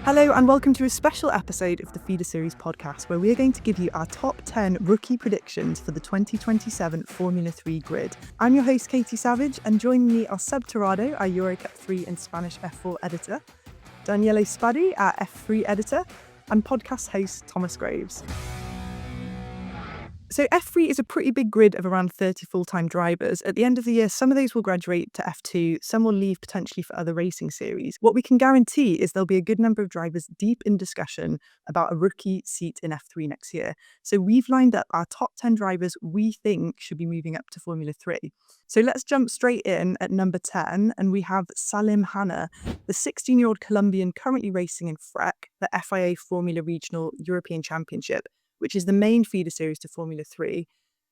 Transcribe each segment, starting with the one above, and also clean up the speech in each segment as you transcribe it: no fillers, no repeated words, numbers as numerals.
Hello and welcome to a special episode of the Feeder Series podcast where we're going to give you our top 10 rookie predictions for the 2027 Formula 3 grid. I'm your host Katy Savage and joining me are Seb Tirado, our Eurocup-3 and Spanish F4 editor, Daniele Spadi, our F3 editor, and podcast host Thomas Graves. So F3 is a pretty big grid of around 30 full-time drivers. At the end of the year, some of those will graduate to F2, some will leave potentially for other racing series. What we can guarantee is there'll be a good number of drivers deep in discussion about a rookie seat in F3 next year. So we've lined up our top 10 drivers we think should be moving up to Formula 3. So let's jump straight in at number 10, and we have Salim Hanna, the 16-year-old Colombian currently racing in FREC, the FIA Formula Regional European Championship, which is the main feeder series to Formula 3.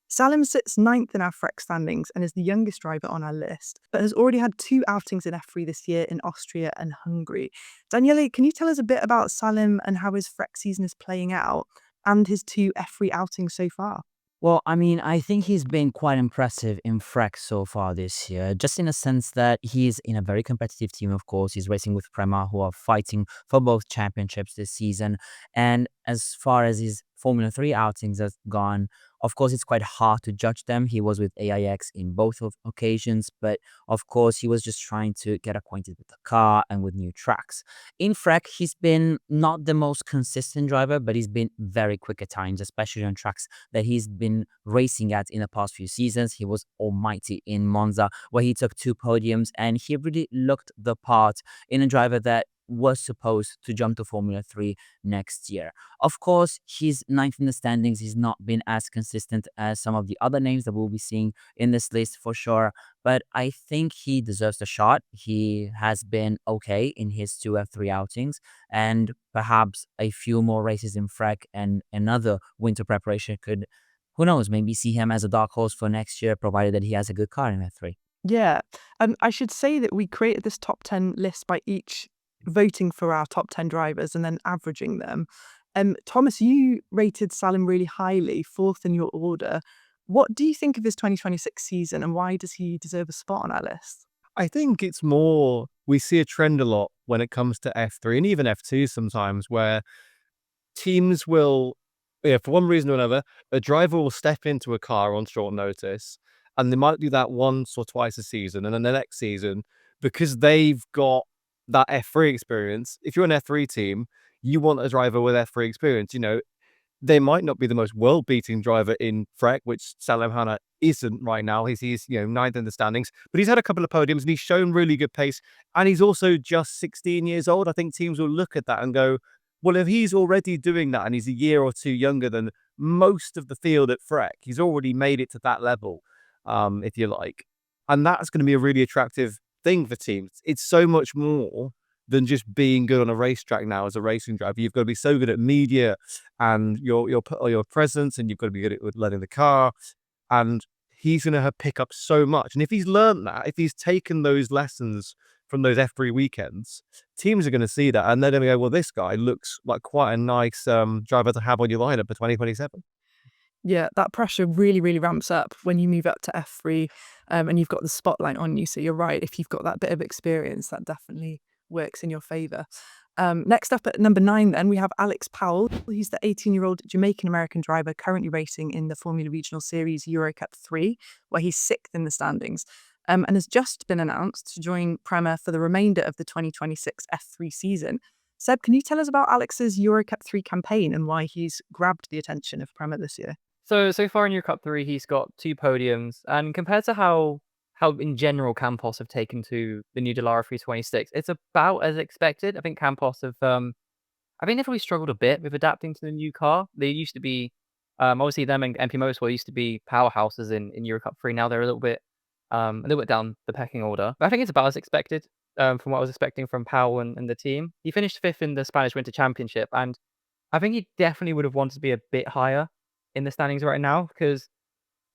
Salim sits 9th in our FREC standings and is the youngest driver on our list, but has already had 2 outings in F3 this year in Austria and Hungary. Daniele, can you tell us a bit about Salim and how his FREC season is playing out and his 2 F3 outings so far? Well, I think he's been quite impressive in FREC so far this year, just in a sense that he's in a very competitive team, of course. He's racing with Prema, who are fighting for both championships this season. And as far as his Formula 3 outings have gone, of course, it's quite hard to judge them. He was with AIX in both of occasions, but of course, he was just trying to get acquainted with the car and with new tracks. In FREC, he's been not the most consistent driver, but he's been very quick at times, especially on tracks that he's been racing at in the past few seasons. He was almighty in Monza, where he took 2 podiums, and he really looked the part in a driver that was supposed to jump to Formula 3 next year. Of course, he's 9th in the standings. He's not been as consistent as some of the other names that we'll be seeing in this list for sure, but I think he deserves a shot. He has been okay in his 2 F3 outings, and perhaps a few more races in FREC and another winter preparation could, who knows, maybe see him as a dark horse for next year, provided that he has a good car in F3. Yeah, I should say that we created this top 10 list by each voting for our top 10 drivers and then averaging them. Thomas, you rated Salim really highly, 4th in your order. What do you think of his 2026 season and why does he deserve a spot on our list? I think it's more, we see a trend a lot when it comes to F3 and even F2 sometimes, where teams will, for one reason or another, a driver will step into a car on short notice and they might do that once or twice a season. And then the next season, because they've got that F3 experience, if you're an F3 team, you want a driver with F3 experience. They might not be the most world-beating driver in FREC, which Salim Hanna isn't right now. He's 9th in the standings, but he's had a couple of podiums and he's shown really good pace. And he's also just 16 years old. I think teams will look at that and go, well, if he's already doing that and he's a year or 2 younger than most of the field at FREC, he's already made it to that level, if you like. And that's going to be a really attractive thing for teams. It's so much more than just being good on a racetrack now as a racing driver. You've got to be so good at media and your presence, and you've got to be good at learning the car. And he's going to pick up so much. And if he's learned that, if he's taken those lessons from those F3 weekends, teams are going to see that and they're going to go, well, this guy looks like quite a nice driver to have on your lineup for 2027. Yeah, that pressure really, really ramps up when you move up to F3 and you've got the spotlight on you. So you're right, if you've got that bit of experience, that definitely works in your favour. Next up at number 9 then, we have Alex Powell. He's the 18-year-old Jamaican-American driver currently racing in the Formula Regional Series Eurocup-3, where he's 6th in the standings, and has just been announced to join Prema for the remainder of the 2026 F3 season. Seb, can you tell us about Alex's Eurocup-3 campaign and why he's grabbed the attention of Prema this year? So far in Eurocup-3, he's got 2 podiums, and compared to how in general Campos have taken to the new Dallara 326, it's about as expected. I think Campos have, I think they've really struggled a bit with adapting to the new car. They used to be, obviously them and MP Motorsport used to be powerhouses in Eurocup-3. Now they're a little bit down the pecking order. But I think it's about as expected from what I was expecting from Powell and the team. He finished 5th in the Spanish Winter Championship, and I think he definitely would have wanted to be a bit higher in the standings right now, because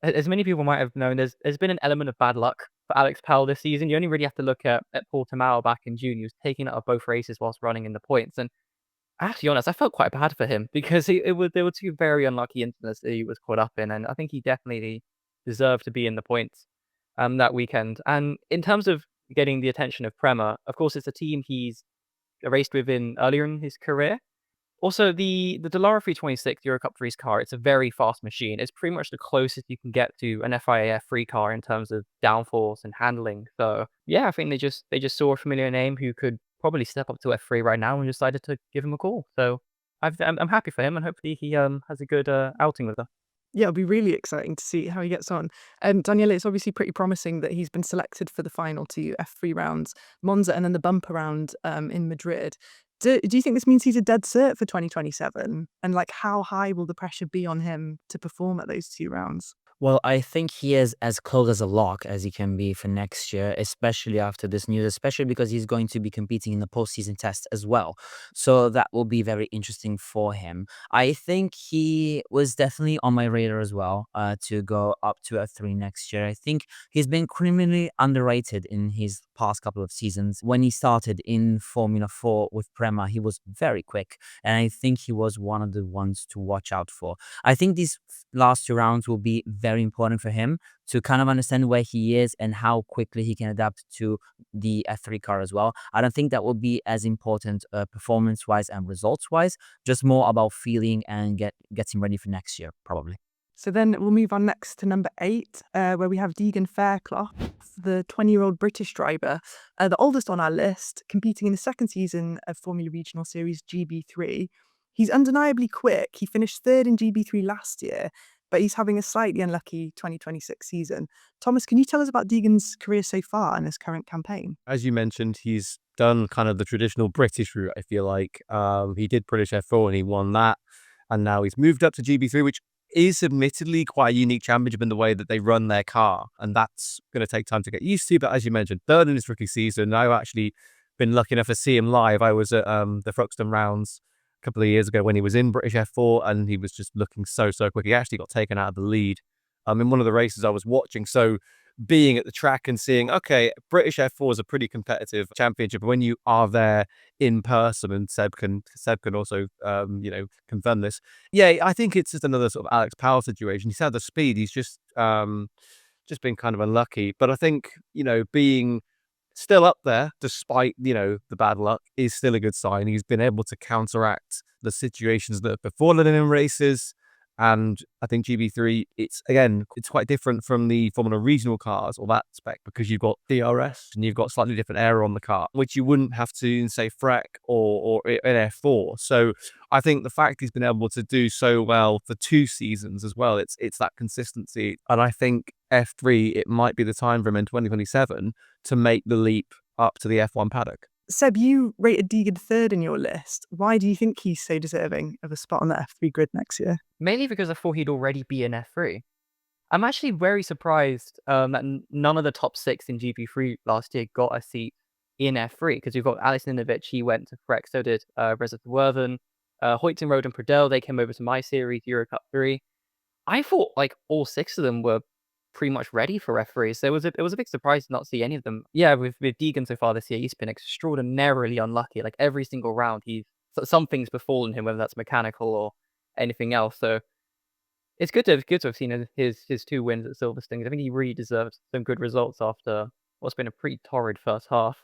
as many people might have known, there's been an element of bad luck for Alex Powell this season. You only really have to look at Portimao back in June. He was taking out of both races whilst running in the points. And actually, honest, I felt quite bad for him because there were 2 very unlucky incidents that he was caught up in. And I think he definitely deserved to be in the points that weekend. And in terms of getting the attention of Prema, of course, it's a team he's raced with earlier in his career. Also, the Dallara 326 Eurocup-3's car, it's a very fast machine. It's pretty much the closest you can get to an FIA F3 car in terms of downforce and handling. So yeah, I think they just saw a familiar name who could probably step up to F3 right now and decided to give him a call. So I'm happy for him, and hopefully he has a good outing with her. Yeah, it'll be really exciting to see how he gets on. Daniele, it's obviously pretty promising that he's been selected for the final two F3 rounds, Monza and then the bumper round in Madrid. Do you think this means he's a dead cert for 2027? And like, how high will the pressure be on him to perform at those two rounds? Well, I think he is as close as a lock as he can be for next year, especially after this news, especially because he's going to be competing in the postseason test as well. So that will be very interesting for him. I think he was definitely on my radar as well to go up to F3 next year. I think he's been criminally underrated in his past couple of seasons. When he started in Formula 4 with Prema, he was very quick, and I think he was one of the ones to watch out for. I think these last two rounds will be very important for him to kind of understand where he is and how quickly he can adapt to the F3 car as well. I don't think that will be as important performance-wise and results-wise, just more about feeling and getting ready for next year, probably. So then we'll move on next to number 8, where we have Deegan Fairclough, the 20-year-old British driver, the oldest on our list, competing in the second season of Formula Regional Series GB3. He's undeniably quick. He finished third in GB3 last year, but he's having a slightly unlucky 2026 season. Thomas, can you tell us about Deegan's career so far and his current campaign? As you mentioned, he's done kind of the traditional British route, I feel like. He did British F4 and he won that. And now he's moved up to GB3, which is admittedly quite a unique championship in the way that they run their car. And that's going to take time to get used to. But as you mentioned, third in his rookie season. I've actually been lucky enough to see him live. I was at the Thruxton rounds a couple of years ago when he was in British F4 and he was just looking so quick. He actually got taken out of the lead in one of the races I was watching. So being at the track and seeing, okay, British F4 is a pretty competitive championship. When you are there in person, and Seb can also, confirm this. Yeah, I think it's just another sort of Alex Powell situation. He's had the speed. He's just been kind of unlucky. But I think, being still up there, despite, the bad luck, is still a good sign. He's been able to counteract the situations that have befallen him in races. And I think GB3, it's quite different from the Formula Regional cars or that spec because you've got DRS and you've got slightly different aero on the car, which you wouldn't have to in, say, FREC or in F4. So I think the fact he's been able to do so well for 2 seasons as well, it's that consistency. And I think F3, it might be the time for him in 2027 to make the leap up to the F1 paddock. Seb, you rated Deegan third in your list. Why do you think he's so deserving of a spot on the F3 grid next year? Mainly because I thought he'd already be in F3. I'm actually very surprised that none of the top 6 in GP3 last year got a seat in F3, because you've got Alex Ninovich, he went to FREC, so did Reza Werthen, Hoyton, and Pradell, they came over to my series, Eurocup-3. I thought like all 6 of them were pretty much ready for F3, so it was a big surprise to not see any of them. Yeah, with Deegan so far this year, he's been extraordinarily unlucky. Like every single round, something's befallen him, whether that's mechanical or anything else. So it's good to have seen his 2 wins at Silverstone. I think he really deserves some good results after what's been a pretty torrid first half.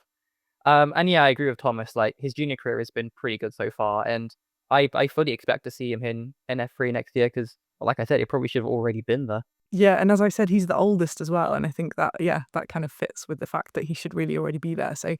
And yeah, I agree with Thomas. Like his junior career has been pretty good so far, and I fully expect to see him in F3 next year because, like I said, he probably should have already been there. Yeah, and as I said, he's the oldest as well, and I think that, that kind of fits with the fact that he should really already be there. So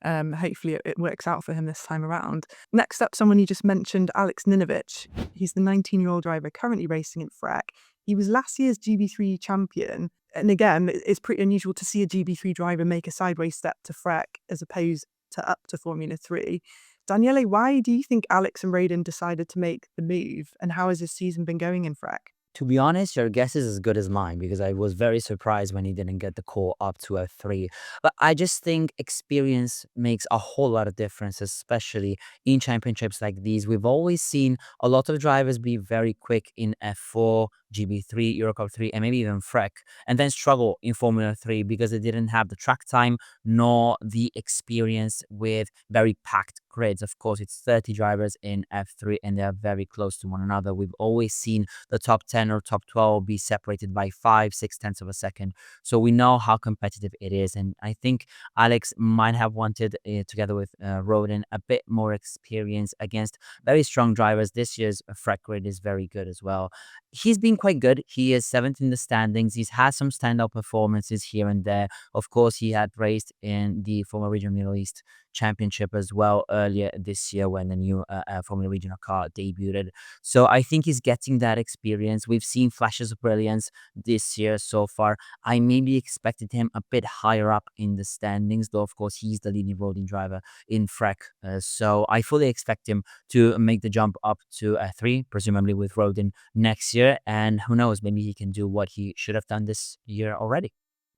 hopefully it works out for him this time around. Next up, someone you just mentioned, Alex Ninovich. He's the 19-year-old driver currently racing in FREC. He was last year's GB3 champion, and again, it's pretty unusual to see a GB3 driver make a sideways step to FREC as opposed to up to Formula 3. Daniele, why do you think Alex and Raiden decided to make the move, and how has his season been going in FREC? To be honest, your guess is as good as mine because I was very surprised when he didn't get the call up to F3. But I just think experience makes a whole lot of difference, especially in championships like these. We've always seen a lot of drivers be very quick in F4 GB3, Eurocup-3, and maybe even FREC, and then struggle in Formula 3 because they didn't have the track time nor the experience with very packed grids. Of course, it's 30 drivers in F3 and they are very close to one another. We've always seen the top 10 or top 12 be separated by 5-6 tenths of a second. So we know how competitive it is. And I think Alex might have wanted, together with Rodin, a bit more experience against very strong drivers. This year's FREC grid is very good as well. He's been quite good. He is 7th in the standings. He's had some standout performances here and there. Of course, he had raced in the Formula Regional Middle East Championship as well earlier this year when the new Formula Regional car debuted. So I think he's getting that experience. We've seen flashes of brilliance this year so far. I maybe expected him a bit higher up in the standings, though of course he's the leading Rodin driver in FREC. So I fully expect him to make the jump up to F3, presumably with Rodin next year. And who knows, maybe he can do what he should have done this year already.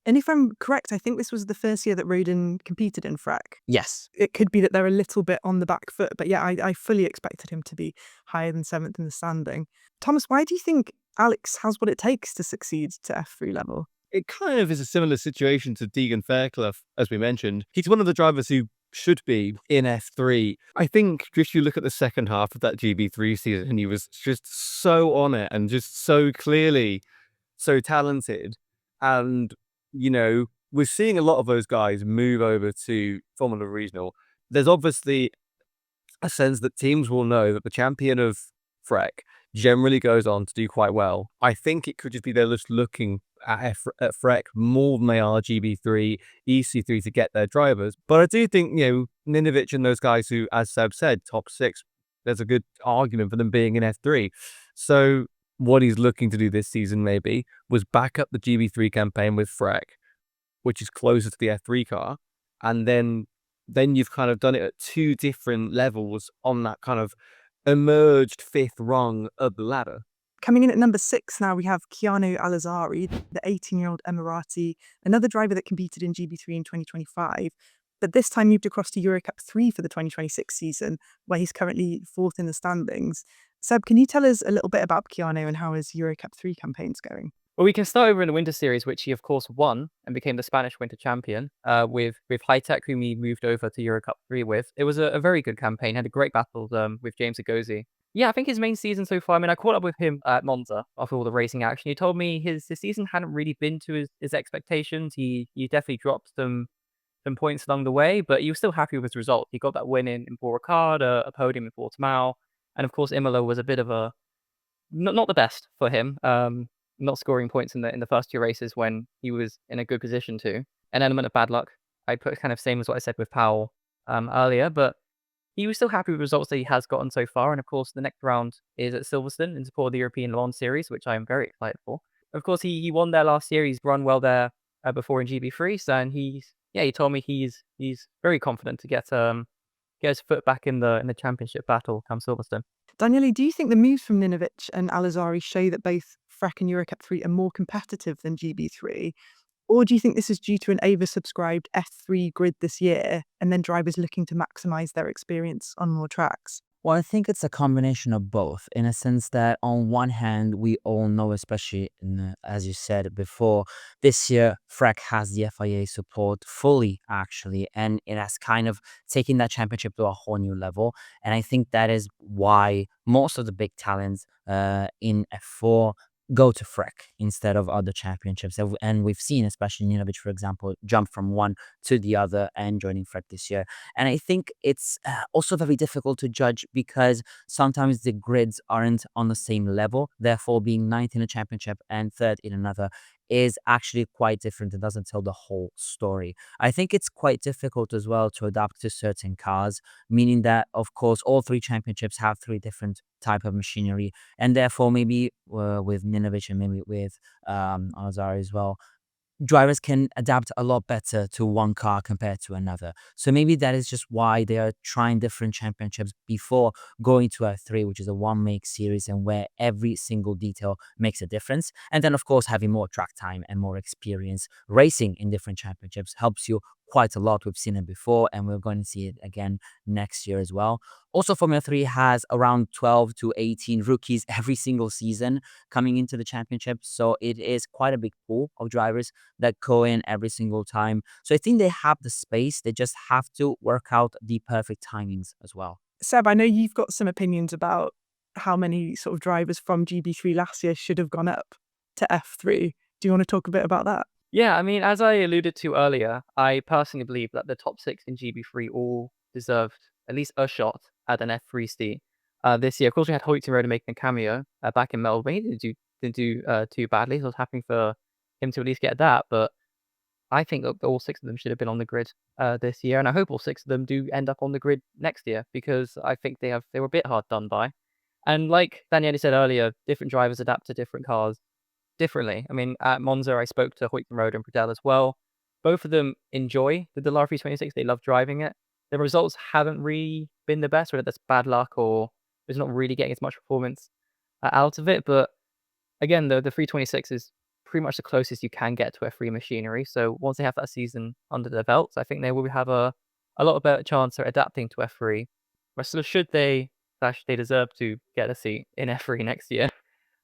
And if I'm correct, I think this was the first year that Rodin competed in FREC. Yes. It could be that they're a little bit on the back foot, but yeah, I fully expected him to be higher than 7th in the standing. Thomas, why do you think Alex has what it takes to succeed to F3 level? It kind of is a similar situation to Deegan Fairclough, as we mentioned. He's one of the drivers who should be in F3. I think if you look at the second half of that GB3 season, he was just so on it and just so clearly so talented. And you know, we're seeing a lot of those guys move over to Formula Regional. There's obviously a sense that teams will know that the champion of FREC generally goes on to do quite well. I think it could just be they're just looking at FREC more than they are GB3, EC3 to get their drivers. But I do think, you know, Ninovic and those guys who, as Seb said, top 6, there's a good argument for them being in F3. So what he's looking to do this season maybe was back up the GB3 campaign with FREC, which is closer to the F3 car, and then you've kind of done it at 2 different levels on that kind of emerged 5th rung of the ladder. Coming in at number 6 now, we have Keanu Al-Azhari, the 18-year-old Emirati, another driver that competed in GB3 in 2025, but this time moved across to Eurocup-3 for the 2026 season, where he's currently 4th in the standings. Seb, can you tell us a little bit about Keanu and how his Eurocup-3 campaign's going? Well, we can start over in the Winter Series, which he, of course, won and became the Spanish Winter Champion with High-Tech, whom he moved over to Eurocup-3 with. It was a very good campaign, had a great battle with James Agozi. Yeah, I think his main season so far, I mean, I caught up with him at Monza after all the racing action. He told me his season hadn't really been to his expectations. He definitely dropped some points along the way, but he was still happy with his result. He got that win in Paul Ricard, a podium in Portimao, and of course, Imola was a bit of a not the best for him. Not scoring points in the first 2 races when he was in a good position to. An element of bad luck. I put kind of same as what I said with Powell earlier, but he was still happy with results that he has gotten so far. And of course, the next round is at Silverstone in support of the European Le Mans Series, which I am very excited for. Of course, he won there last year. He's run well there before in GB3, so and he told me he's very confident to get his foot back in the championship battle come Silverstone. Daniele, do you think the moves from Ninovic and Al-Azhari show that both FREC and Eurocup-3 are more competitive than GB3? Or do you think this is due to an oversubscribed F3 grid this year and then drivers looking to maximise their experience on more tracks? Well, I think it's a combination of both, in a sense that on one hand, we all know, especially as you said before, this year FREC has the FIA support fully, actually, and it has kind of taken that championship to a whole new level. And I think that is why most of the big talents in F4 go to FREC instead of other championships. And we've seen, especially Ninovic, for example, jump from one to the other and joining FREC this year. And I think it's also very difficult to judge because sometimes the grids aren't on the same level. Therefore, being 9th in a championship and 3rd in another is actually quite different. It doesn't tell the whole story. I think it's quite difficult as well to adapt to certain cars, meaning that, of course, all 3 championships have 3 different type of machinery, and therefore maybe with Ninovic and maybe with Al-Azhari as well, drivers can adapt a lot better to one car compared to another. So maybe that is just why they are trying different championships before going to F3, which is a one-make series and where every single detail makes a difference. And then, of course, having more track time and more experience racing in different championships helps you quite a lot. We've seen it before, and we're going to see it again next year as well. Also, Formula 3 has around 12 to 18 rookies every single season coming into the championship. So it is quite a big pool of drivers that go in every single time. So I think they have the space. They just have to work out the perfect timings as well. Seb, I know you've got some opinions about how many sort of drivers from GB3 last year should have gone up to F3. Do you want to talk a bit about that? Yeah, I mean, as I alluded to earlier, I personally believe that the top 6 in GB3 all deserved at least a shot at an F3C this year. Of course, we had Hoyt-Rhoda making a cameo back in Melbourne. He didn't do too badly, so I was happy for him to at least get that. But I think that all 6 of them should have been on the grid this year, and I hope all 6 of them do end up on the grid next year, because I think they were a bit hard done by. And like Daniele said earlier, different drivers adapt to different cars differently. I mean, at Monza, I spoke to Hoyt-Rhoda and Pradell as well. Both of them enjoy the Dallara 326. They love driving it. The results haven't really been the best, whether that's bad luck or it's not really getting as much performance out of it. But again, the 326 is pretty much the closest you can get to F3 machinery. So once they have that season under their belts, I think they will have a lot better chance of adapting to F3. So should they deserve to get a seat in F3 next year.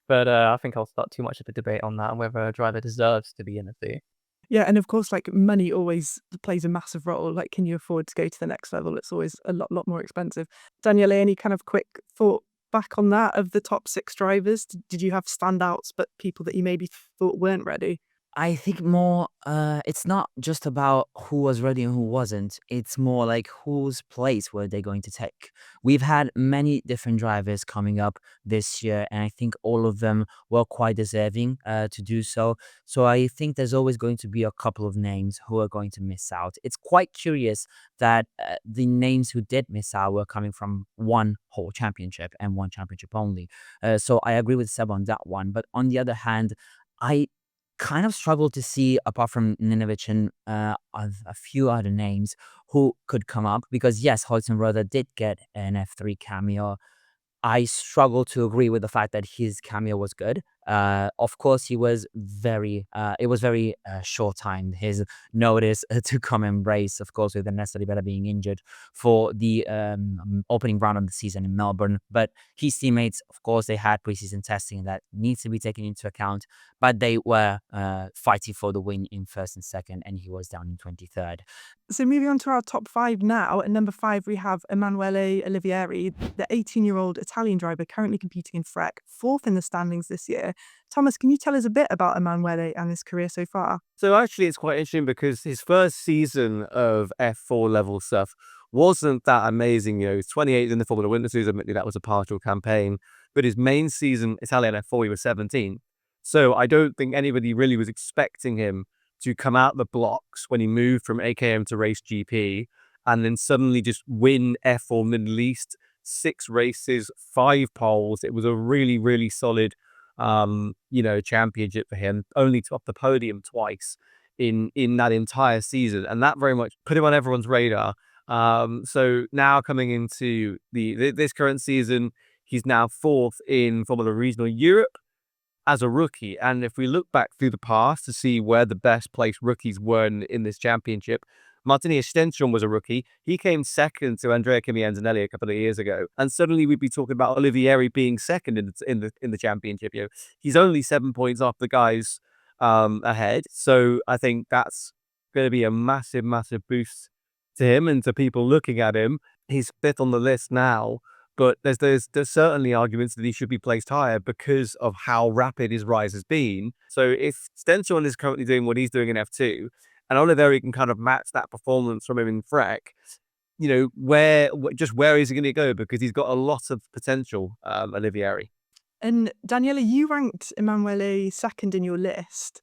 But I think I'll start too much of a debate on that and whether a driver deserves to be in F3. Yeah, and of course, like, money always plays a massive role. Like, can you afford to go to the next level? It's always a lot more expensive. Daniele, any kind of quick thought back on that of the top 6 drivers? Did you have standouts, but people that you maybe thought weren't ready? I think more, it's not just about who was ready and who wasn't. It's more like whose place were they going to take. We've had many different drivers coming up this year, and I think all of them were quite deserving to do so. So I think there's always going to be a couple of names who are going to miss out. It's quite curious that the names who did miss out were coming from one whole championship and one championship only. So I agree with Seb on that one. But on the other hand, I kind of struggled to see, apart from Ninovic and a few other names, who could come up, because yes, Hoyt-Rhoda did get an F3 cameo. I struggle to agree with the fact that his cameo was good. Of course, it was very short time, his notice to come and race, of course, with Ernesto Rivera being injured for the opening round of the season in Melbourne. But his teammates, of course, they had preseason testing that needs to be taken into account, but they were fighting for the win in first and second, and he was down in 23rd. So moving on to our top 5 now. At number 5, we have Emanuele Olivieri, the 18-year-old Italian driver currently competing in FREC, 4th in the standings this year. Thomas, can you tell us a bit about Emanuele and his career so far? So actually, it's quite interesting because his first season of F4 level stuff wasn't that amazing. You know, he was 28th in the Formula Winter Series. Admittedly, that was a partial campaign. But his main season, Italian F4, he was 17th. So I don't think anybody really was expecting him to come out the blocks when he moved from AKM to Race GP and then suddenly just win F4 Middle East, 6 races, 5 poles. It was a really, really solid championship for him, only top the podium twice in that entire season, and that very much put him on everyone's radar. So now coming into this current season, he's now 4th in Formula Regional Europe as a rookie. And if we look back through the past to see where the best placed rookies were in this championship, Martini Stenstrom was a rookie. He came second to Andrea Kimi-Antonelli a couple of years ago, and suddenly we'd be talking about Olivieri being second in the championship. You know, he's only 7 points off the guys ahead. So I think that's going to be a massive, massive boost to him and to people looking at him. He's 5th on the list now, but there's certainly arguments that he should be placed higher because of how rapid his rise has been. So if Stenstrom is currently doing what he's doing in F2, and Olivieri can kind of match that performance from him in FREC, you know, where is he going to go? Because he's got a lot of potential, Olivieri. And Daniele, you ranked Emanuele 2nd in your list.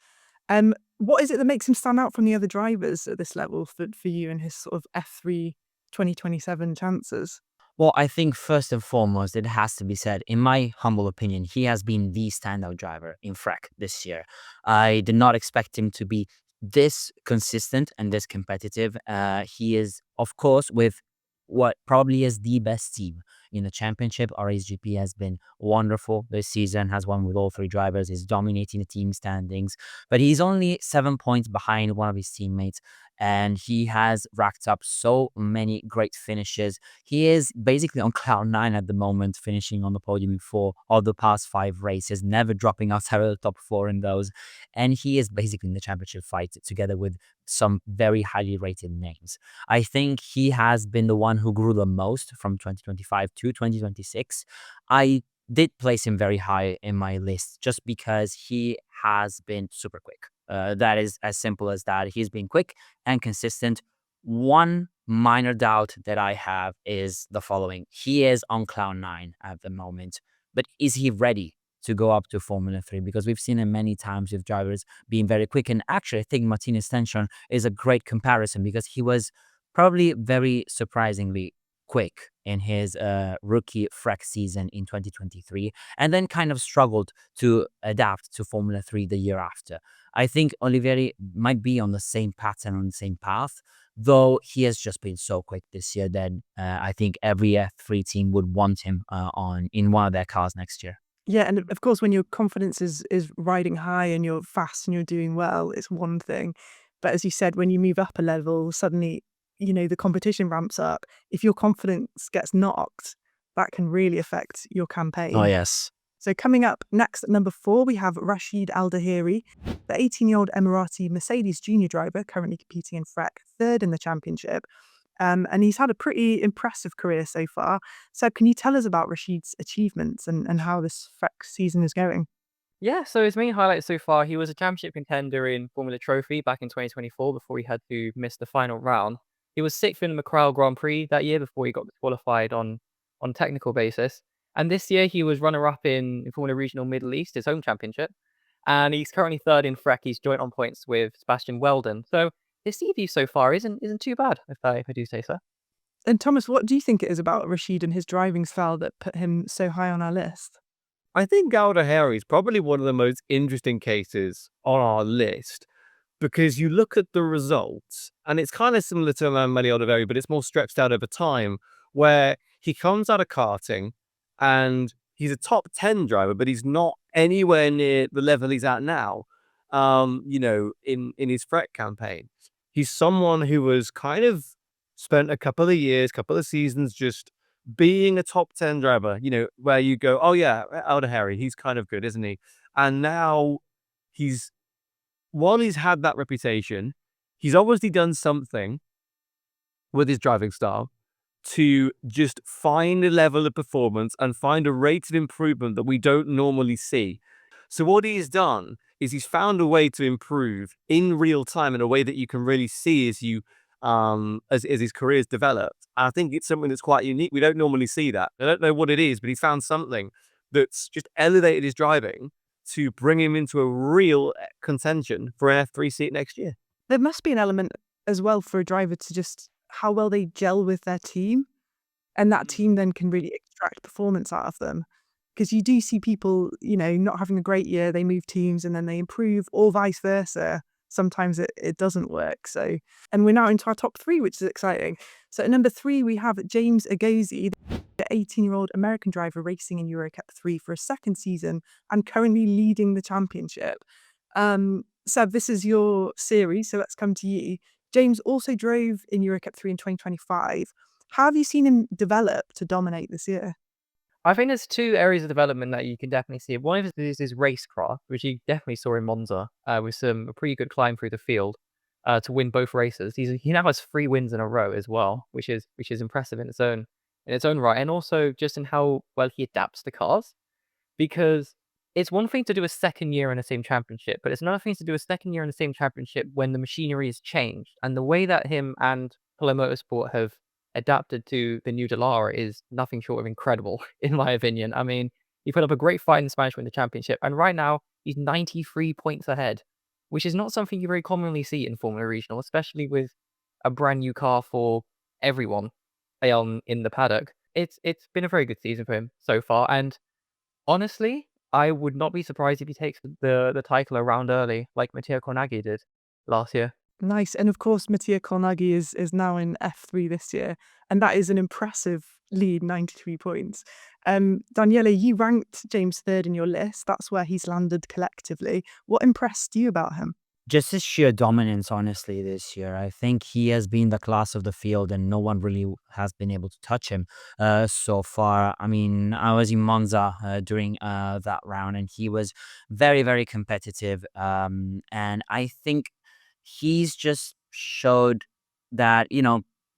What is it that makes him stand out from the other drivers at this level for you and his sort of F3 2027 chances? Well, I think first and foremost, it has to be said, in my humble opinion, he has been the standout driver in FREC this year. I did not expect him to be this consistent and this competitive. He is, of course, with what probably is the best team in the championship. RSGP has been wonderful this season, has won with all three drivers, is dominating the team standings, but he's only 7 points behind one of his teammates, and he has racked up so many great finishes. He is basically on cloud nine at the moment, finishing on the podium in 4 of the past 5 races, never dropping outside of the top 4 in those. And he is basically in the championship fight together with some very highly rated names. I think he has been the one who grew the most from 2025 to 2026. I did place him very high in my list just because he has been super quick. That is as simple as that. He's been quick and consistent. One minor doubt that I have is the following. He is on cloud nine at the moment, but is he ready to go up to Formula 3? Because we've seen him many times with drivers being very quick. And actually, I think Martinez Tension is a great comparison because he was probably very surprisingly quick in his rookie FREC season in 2023, and then kind of struggled to adapt to Formula 3 the year after. I think Olivieri might be on the same pattern, on the same path, though he has just been so quick this year that I think every F3 team would want him in one of their cars next year. Yeah, and of course, when your confidence is riding high and you're fast and you're doing well, it's one thing. But as you said, when you move up a level, suddenly, the competition ramps up. If your confidence gets knocked, that can really affect your campaign. Oh, yes. So coming up next at number 4, we have Rashid Al Dahiri, the 18-year-old Emirati Mercedes junior driver currently competing in FREC, 3rd in the championship. And he's had a pretty impressive career so far. Seb, can you tell us about Rashid's achievements and how this FREC season is going? Yeah, so his main highlights so far, he was a championship contender in Formula Trophy back in 2024 before he had to miss the final round. He was 6th in the Macau Grand Prix that year before he got disqualified on technical basis. And this year he was runner-up in Formula Regional Middle East, his home championship. And he's currently 3rd in FREC. He's joint on points with Sebastian Weldon. So his CV so far isn't too bad, if I do say so. And Thomas, what do you think it is about Rashid and his driving style that put him so high on our list? I think Al Dahiri is probably one of the most interesting cases on our list because you look at the results and it's kind of similar to Manuel Olivieri, but it's more stretched out over time, where he comes out of karting and he's a top 10 driver, but he's not anywhere near the level he's at now, in his FREC campaign. He's someone who was kind of spent a couple of years, couple of seasons just being a top 10 driver, where you go, oh yeah, Al Dahiri, he's kind of good, isn't he? And now while he's had that reputation, he's obviously done something with his driving style to just find a level of performance and find a rate of improvement that we don't normally see. So what he's done is he's found a way to improve in real time in a way that you can really see as his career's developed. And I think it's something that's quite unique. We don't normally see that. I don't know what it is, but he's found something that's just elevated his driving to bring him into a real contention for an F3 seat next year. There must be an element as well for a driver to just how well they gel with their team, and that team then can really extract performance out of them. Because you do see people, not having a great year, they move teams and then they improve, or vice versa. Sometimes it doesn't work. So, and we're now into our top 3, which is exciting. So at number 3, we have James Agozi, the 18-year-old American driver racing in Eurocup-3 for a 2nd season and currently leading the championship. Seb, this is your series, so let's come to you. James also drove in Eurocup-3 in 2025. How have you seen him develop to dominate this year? I think there's 2 areas of development that you can definitely see. One is his racecraft, which you definitely saw in Monza, with a pretty good climb through the field to win both races. He now has 3 wins in a row as well, which is impressive in its own right, and also just in how well he adapts to cars. Because it's one thing to do a 2nd year in the same championship, but it's another thing to do a 2nd year in the same championship when the machinery has changed, and the way that him and Polo Motorsport have adapted to the new Dallara is nothing short of incredible, in my opinion. I mean, he put up a great fight in Spanish win the championship, and right now he's 93 points ahead, which is not something you very commonly see in Formula Regional, especially with a brand new car for everyone in the paddock. It's been a very good season for him so far, and honestly, I would not be surprised if he takes the title a round early, like Matteo Cornaghi did last year. Nice. And of course, Mattia Kolnagi is now in F3 this year, and that is an impressive lead, 93 points. Daniele, you ranked James third in your list. That's where he's landed collectively. What impressed you about him? Just his sheer dominance, honestly, this year. I think he has been the class of the field, and no one really has been able to touch him so far. I mean, I was in Monza during that round, and he was very, very competitive. And I think he's just showed that,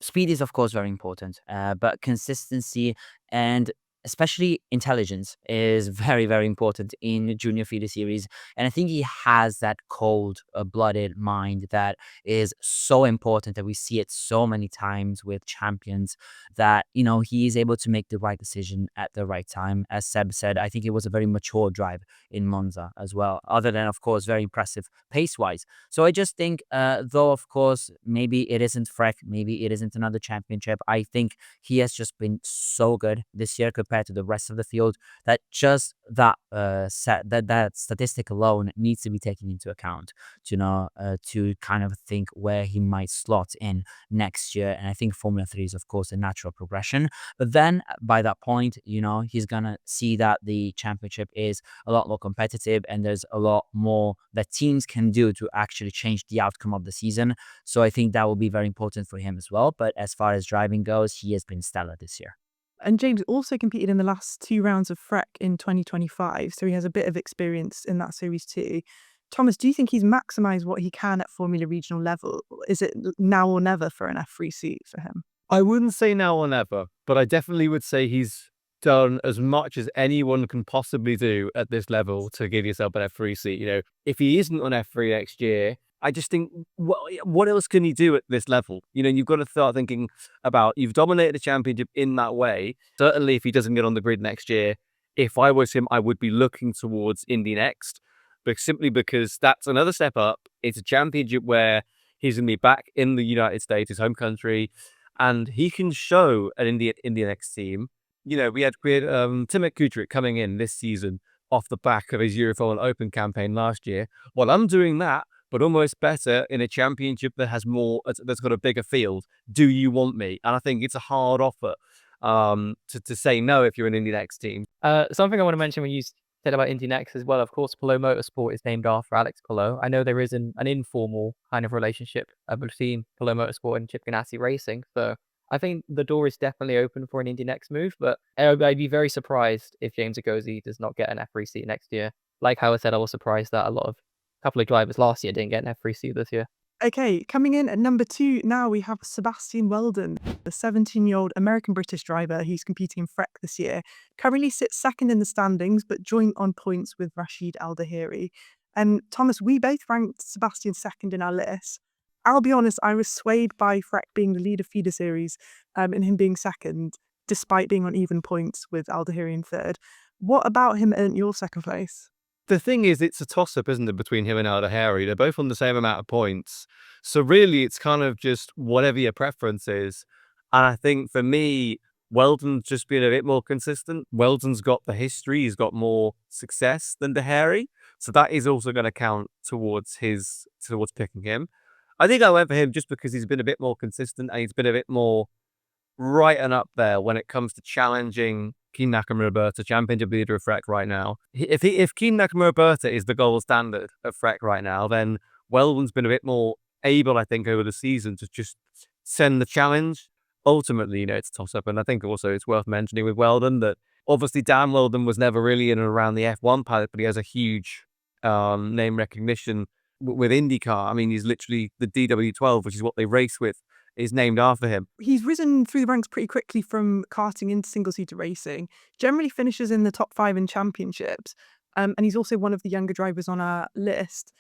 speed is, of course, very important, but consistency and especially intelligence is very, very important in junior feeder series. And I think he has that cold blooded mind that is so important, that we see it so many times with champions, that, he is able to make the right decision at the right time. As Seb said, I think it was a very mature drive in Monza as well, other than, of course, very impressive pace wise. So I just think, though, of course, maybe it isn't FREC, maybe it isn't another championship, I think he has just been so good this year compared to the rest of the field, that just that that statistic alone needs to be taken into account to kind of think where he might slot in next year. And I think Formula 3 is, of course, a natural progression. But then by that point, he's gonna see that the championship is a lot more competitive, and there's a lot more that teams can do to actually change the outcome of the season. So I think that will be very important for him as well. But as far as driving goes, he has been stellar this year. And James also competed in the last 2 rounds of FREC in 2025, so he has a bit of experience in that series too. Thomas, do you think he's maximised what he can at Formula Regional level? Is it now or never for an F3 seat for him? I wouldn't say now or never, but I definitely would say he's done as much as anyone can possibly do at this level to give yourself an F3 seat. If he isn't on F3 next year, I just think, what else can he do at this level? You've got to start thinking about, you've dominated the championship in that way. Certainly, if he doesn't get on the grid next year, if I was him, I would be looking towards Indy next, but simply because that's another step up. It's a championship where he's going to be back in the United States, his home country, and he can show an Indy next team. We had Timek Kutrick coming in this season off the back of his Europhone Open campaign last year. Well, I'm doing that, but almost better in a championship that has that's got a bigger field. Do you want me? And I think it's a hard offer to say no if you're an Indy Next team. Something I want to mention when you said about Indy Next as well, of course, Palou Motorsport is named after Alex Palou. I know there is an informal kind of relationship between Palou Motorsport and Chip Ganassi Racing, so I think the door is definitely open for an Indy Next move, but I'd be very surprised if James Agosi does not get an F3 seat next year. Like Howard said, I was surprised that a couple of drivers last year didn't get an F3 seat this year. Okay, coming in at number 2 now, we have Sebastian Weldon, the 17-year-old American-British driver who's competing in FREC this year. Currently sits second in the standings, but joint on points with Rashid Al-Dahiri. And Thomas, we both ranked Sebastian second in our list. I'll be honest, I was swayed by FREC being the leader feeder series and him being second, despite being on even points with Al-Dahiri in third. What about him earned your second place? The thing is, it's a toss-up, isn't it, between him and Al-Dahiri? They're both on the same amount of points. So really, it's kind of just whatever your preference is. And I think for me, Weldon's just been a bit more consistent. Weldon's got the history. He's got more success than Dahiri. So that is also going to count towards picking him. I think I went for him just because he's been a bit more consistent and he's been a bit more right and up there when it comes to challenging Keen Nakamura-Berta, championship leader of FREC right now. If Keen Nakamura-Berta is the gold standard of FREC right now, then Weldon's been a bit more able, I think, over the season to just send the challenge. Ultimately, it's a toss-up, and I think also it's worth mentioning with Weldon that obviously Dan Weldon was never really in and around the F1 paddock, but he has a huge name recognition with IndyCar. I mean, he's literally the DW12, which is what they race with, is named after him. He's risen through the ranks pretty quickly from karting into single-seater racing, generally finishes in the top 5 in championships, and he's also one of the younger drivers on our list.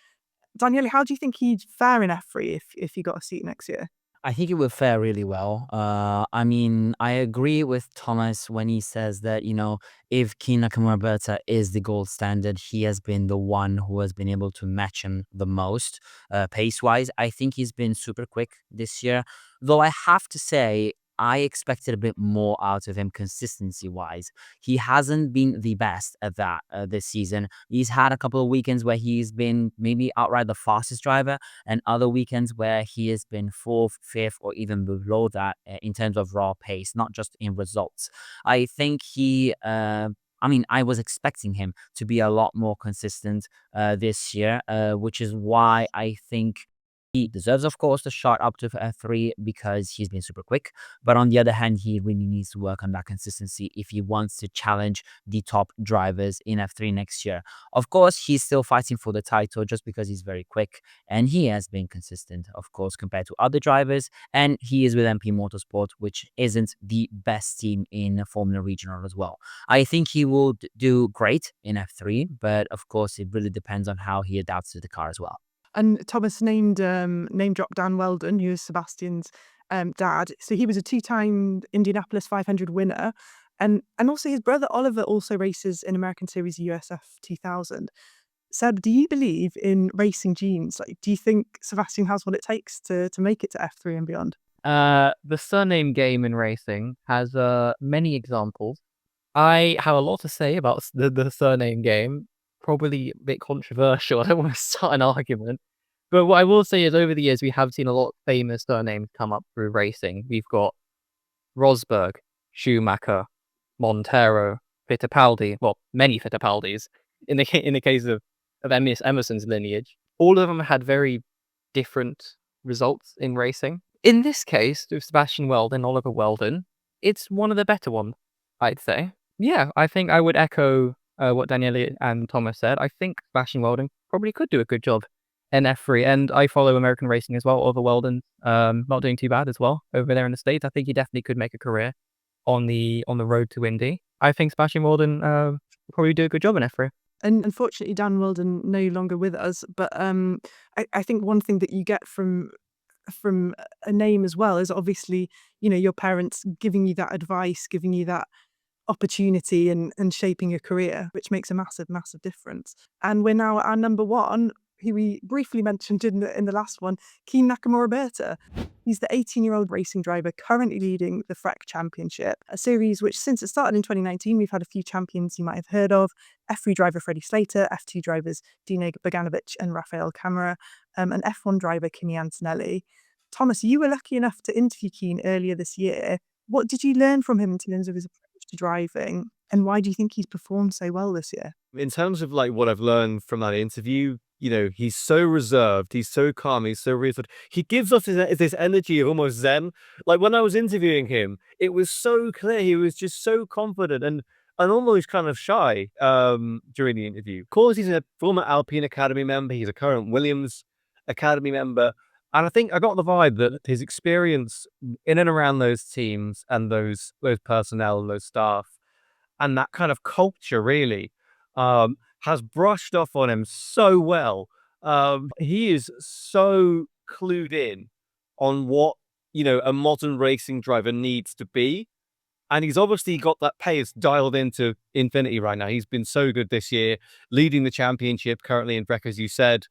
Daniele, how do you think he'd fare in F3 if he got a seat next year? I think it will fare really well. I mean, I agree with Thomas when he says that, if Keen Nakamura-Berta is the gold standard, he has been the one who has been able to match him the most pace-wise. I think he's been super quick this year. Though I have to say, I expected a bit more out of him consistency-wise. He hasn't been the best at that this season. He's had a couple of weekends where he's been maybe outright the fastest driver, and other weekends where he has been fourth, fifth, or even below that in terms of raw pace, not just in results. I think I was expecting him to be a lot more consistent this year, which is why I think he deserves, of course, the shot up to F3 because he's been super quick. But on the other hand, he really needs to work on that consistency if he wants to challenge the top drivers in F3 next year. Of course, he's still fighting for the title just because he's very quick, and he has been consistent, of course, compared to other drivers. And he is with MP Motorsport, which isn't the best team in Formula Regional as well. I think he will do great in F3, but of course, it really depends on how he adapts to the car as well. And Thomas name dropped Dan Weldon, who is Sebastian's dad. So he was a two-time Indianapolis 500 winner. And also his brother Oliver also races in American Series USF 2000. Seb, do you believe in racing genes? Like, do you think Sebastian has what it takes to make it to F3 and beyond? The surname game in racing has many examples. I have a lot to say about the surname game. Probably a bit controversial. I don't want to start an argument. But what I will say is over the years, we have seen a lot of famous surnames come up through racing. We've got Rosberg, Schumacher, Montero, Fittipaldi. Well, many Fittipaldis in the case of Emerson's lineage. All of them had very different results in racing. In this case, with Sebastian Weldon, Oliver Weldon, it's one of the better ones, I'd say. Yeah, I think I would echo what Daniele and Thomas said. I think Sebastian Weldon probably could do a good job in F3, and I follow American racing as well. Oliver Weldon, not doing too bad as well over there in the States. I think he definitely could make a career on the road to Indy. I think Sebastian Weldon will probably do a good job in F3. And unfortunately, Dan Weldon no longer with us. But I think one thing that you get from a name as well is obviously, your parents giving you that advice, giving you that opportunity and shaping your career, which makes a massive, massive difference. And we're now at our number one, who we briefly mentioned in the last one, Keen Nakamura. He's the 18-year-old racing driver currently leading the FREC Championship, a series which, since it started in 2019, we've had a few champions you might have heard of: F3 driver Freddie Slater, F2 drivers Dino Boganovic and Rafael Camara, and F1 driver Kimi Antonelli. Thomas, you were lucky enough to interview Keen earlier this year. What did you learn from him in terms of his approach to driving, and why do you think he's performed so well this year? In terms of like what I've learned from that interview, he's so reserved, he's so calm, he's so reserved. He gives us this energy of almost zen. Like when I was interviewing him, it was so clear. He was just so confident and almost kind of shy during the interview. Of course, he's a former Alpine Academy member. He's a current Williams Academy member. And I think I got the vibe that his experience in and around those teams and those personnel and those staff and that kind of culture really has brushed off on him so well. He is so clued in on what, a modern racing driver needs to be. And he's obviously got that pace dialed into infinity right now. He's been so good this year, leading the championship currently in FREC, as you said,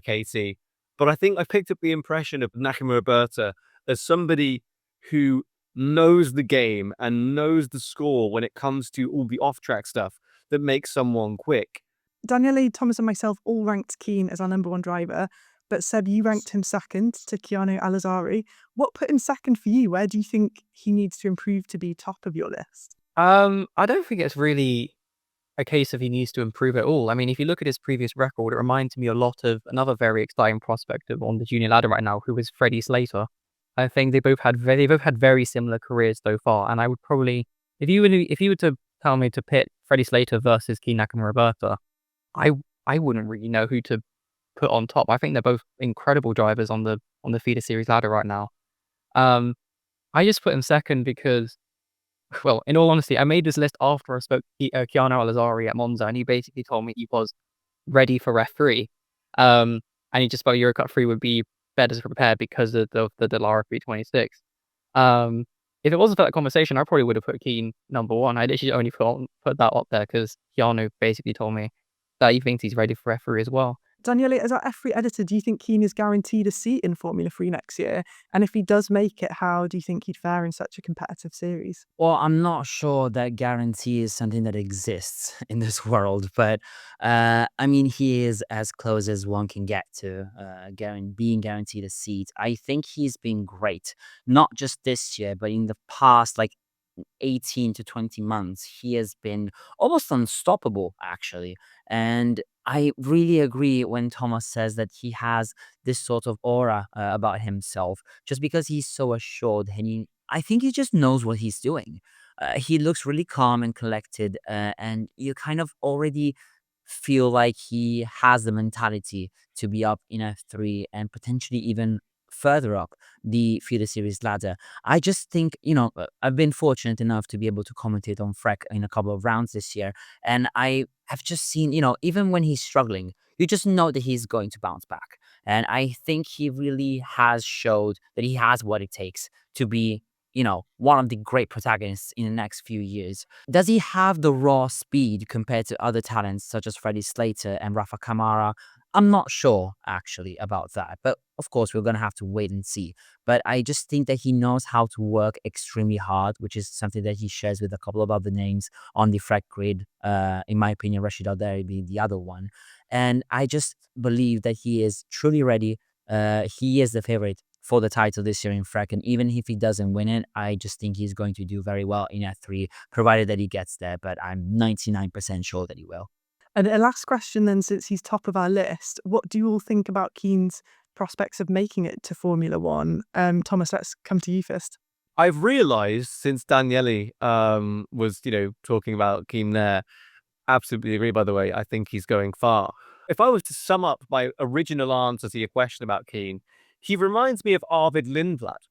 Katie. But I think I picked up the impression of Nakamura as somebody who knows the game and knows the score when it comes to all the off-track stuff that makes someone quick. Daniele, Thomas and myself all ranked Keen as our number one driver, but Seb, you ranked him second to Keanu Alizari. What put him second for you? Where do you think he needs to improve to be top of your list? I don't think it's really a case of he needs to improve at all. I mean, if you look at his previous record, it reminds me a lot of another very exciting prospect on the junior ladder right now, who is Freddie Slater. I think they both had very similar careers so far, and I would probably, if you were to tell me to pit Freddie Slater versus Keen Nakamura, I wouldn't really know who to put on top. I think they're both incredible drivers on the feeder series ladder right now. I just put him second because, well, in all honesty, I made this list after I spoke to Keanu Alizari at Monza, and he basically told me he was ready for F3. And he just felt Eurocup-3 would be better prepared because of the Dallara 326. If it wasn't for that conversation, I probably would have put Keen number one. I literally only put that up there because Keanu basically told me that he thinks he's ready for F3 as well. Daniele, as our F3 editor, do you think Keane is guaranteed a seat in Formula 3 next year? And if he does make it, how do you think he'd fare in such a competitive series? Well, I'm not sure that guarantee is something that exists in this world, but I mean, he is as close as one can get to being guaranteed a seat. I think he's been great, not just this year, but in the past, like 18 to 20 months, he has been almost unstoppable, actually. And I really agree when Thomas says that he has this sort of aura about himself, just because he's so assured and I think he just knows what he's doing. He looks really calm and collected, and you kind of already feel like he has the mentality to be up in F3 and potentially even further up the feeder series ladder. I just think, I've been fortunate enough to be able to commentate on FREC in a couple of rounds this year. And I have just seen, even when he's struggling, you just know that he's going to bounce back. And I think he really has showed that he has what it takes to be, one of the great protagonists in the next few years. Does he have the raw speed compared to other talents such as Freddie Slater and Rafa Kamara? I'm not sure actually about that, but of course we're gonna have to wait and see. But I just think that he knows how to work extremely hard, which is something that he shares with a couple of other names on the FREC grid. In my opinion, Rashid Aldari being the other one, and I just believe that he is truly ready. He is the favorite for the title this year in FREC, and even if he doesn't win it, I just think he's going to do very well in F3, provided that he gets there. But I'm 99% sure that he will. And a last question then, since he's top of our list, what do you all think about Keane's prospects of making it to Formula 1? Thomas, let's come to you first. I've realised since Daniele was, talking about Keane there, absolutely agree, by the way, I think he's going far. If I was to sum up my original answer to your question about Keane, he reminds me of Arvid Lindblad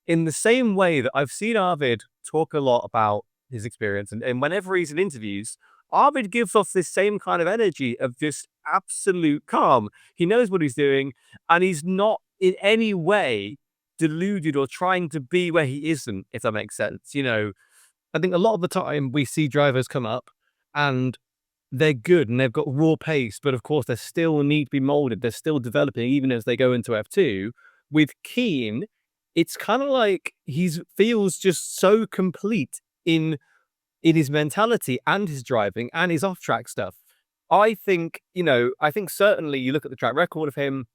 in the same way that I've seen Arvid talk a lot about his experience. And whenever he's in interviews, Arvid gives off this same kind of energy of just absolute calm. He knows what he's doing, and he's not in any way deluded or trying to be where he isn't, if that makes sense. I think a lot of the time we see drivers come up and they're good and they've got raw pace, but of course they still need to be molded. They're still developing even as they go into F2. With Keane, it's kind of like he feels just so complete in his mentality and his driving and his off-track stuff. I think certainly you look at the track record of him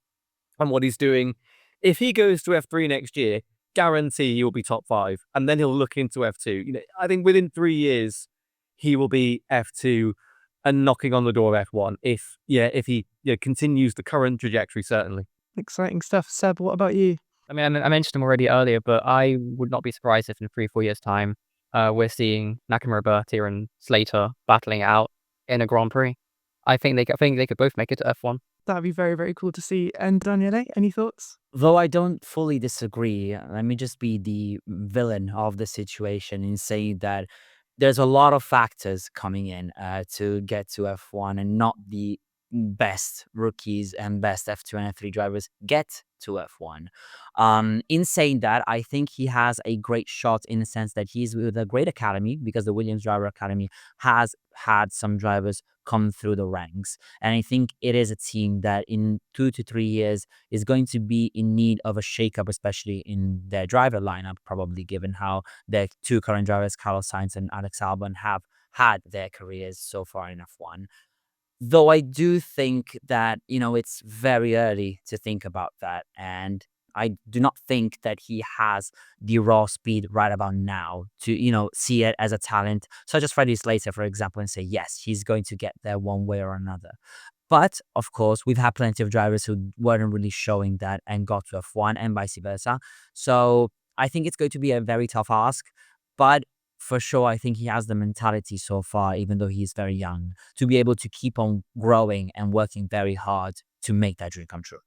and what he's doing. If he goes to F3 next year, guarantee he will be top 5, and then he'll look into F2. I think within 3 years he will be F2 and knocking on the door of F1 if he continues the current trajectory, certainly. Exciting stuff. Seb, what about you? I mean, I mentioned him already earlier, but I would not be surprised if in 3-4 years' time, we're seeing Nakamura, Botha, and Slater battling it out in a Grand Prix. I think they could both make it to F1. That'd be very, very cool to see. And Daniele, any thoughts? Though I don't fully disagree, let me just be the villain of the situation in saying that there's a lot of factors coming in to get to F1, and not the best rookies and best F2 and F3 drivers get to F1. In saying that, I think he has a great shot in the sense that he's with a great academy, because the Williams Driver Academy has had some drivers come through the ranks. And I think it is a team that in 2 to 3 years is going to be in need of a shakeup, especially in their driver lineup, probably given how their 2 current drivers, Carlos Sainz and Alex Albon, have had their careers so far in F1. Though I do think that, it's very early to think about that. And I do not think that he has the raw speed right about now to, see it as a talent, such as Freddie Slater, for example, and say, yes, he's going to get there one way or another. But, of course, we've had plenty of drivers who weren't really showing that and got to F1 and vice versa. So I think it's going to be a very tough ask. But for sure, I think he has the mentality so far, even though he's very young, to be able to keep on growing and working very hard to make that dream come true.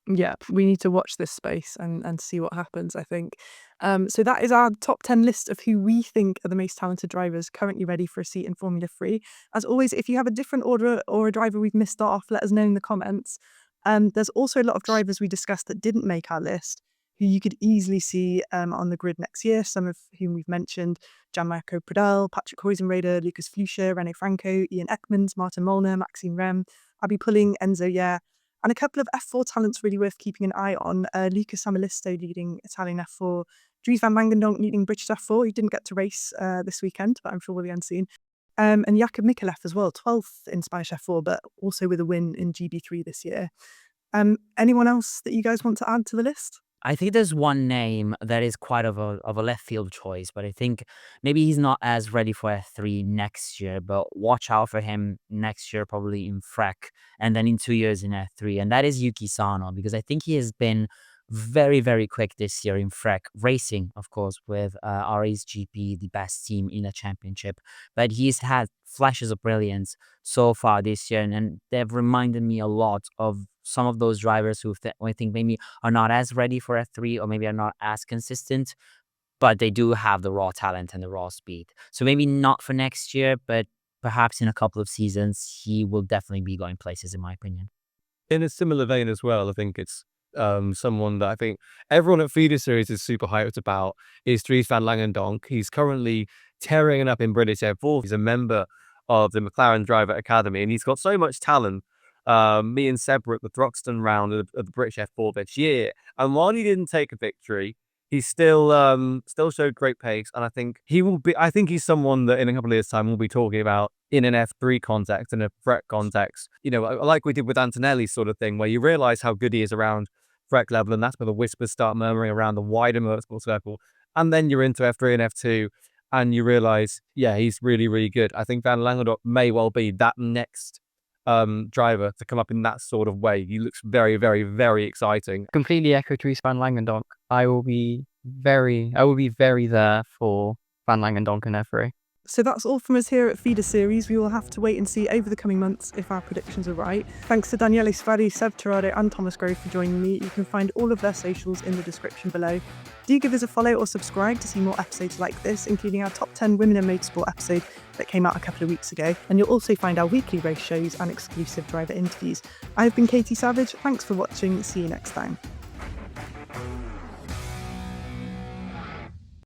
Yeah, we need to watch this space and see what happens, I think. So that is our top 10 list of who we think are the most talented drivers currently ready for a seat in Formula 3. As always, if you have a different order or a driver we've missed off, let us know in the comments. There's also a lot of drivers we discussed that didn't make our list, who you could easily see on the grid next year, some of whom we've mentioned: Gianmarco Pradel, Patrick Huizenrader, Lucas Fluscher, René Franco, Ian Ekmans, Martin Molnar, Maxime Rem, Abby Pulling, Enzo Yeh, And a couple of F4 talents really worth keeping an eye on. Luca Samalisto leading Italian F4. Dries van Langendonk leading British F4, who didn't get to race this weekend, but I'm sure will be on soon. And Jakob Ebrey as well, 12th in Spanish F4, but also with a win in GB3 this year. Anyone else that you guys want to add to the list? I think there's one name that is quite of a left field choice, but I think maybe he's not as ready for F3 next year, but watch out for him next year, probably in FREC, and then in 2 years in F3. And that is Yuki Sano, because I think he has been very, very quick this year in FREC, racing, of course, with RA's GP, the best team in a championship. But he's had flashes of brilliance so far this year, and they've reminded me a lot of some of those drivers who I think maybe are not as ready for F3 or maybe are not as consistent, but they do have the raw talent and the raw speed. So maybe not for next year, but perhaps in a couple of seasons, he will definitely be going places, in my opinion. In a similar vein as well, I think it's someone that I think everyone at Feeder Series is super hyped about is Dries van Langendonk. He's currently tearing it up in British F4. He's a member of the McLaren Driver Academy, and he's got so much talent. Me and Seb were at the Throxton round of the British F4 this year, and while he didn't take a victory, he still showed great pace, and I think he will be. I think he's someone that in a couple of years' time we'll be talking about in an F3 context, in a FREC context. You know, like we did with Antonelli, sort of thing, where you realise how good he is around FREC level, and that's where the whispers start murmuring around the wider motorsport circle, and then you're into F3 and F2, and you realise, yeah, he's really, really good. I think Van Langendonk may well be that next driver to come up in that sort of way. He looks very, very, very exciting. Completely echo Dries van Langendonk. I will be very there for Van Langendonk and F3. So that's all from us here at Feeder Series. We will have to wait and see over the coming months if our predictions are right. Thanks to Daniele Spadi, Seb Tirado and Thomas Grove for joining me. You can find all of their socials in the description below. Do give us a follow or subscribe to see more episodes like this, including our top 10 Women in Motorsport episode that came out a couple of weeks ago. And you'll also find our weekly race shows and exclusive driver interviews. I've been Katy Savage. Thanks for watching. See you next time.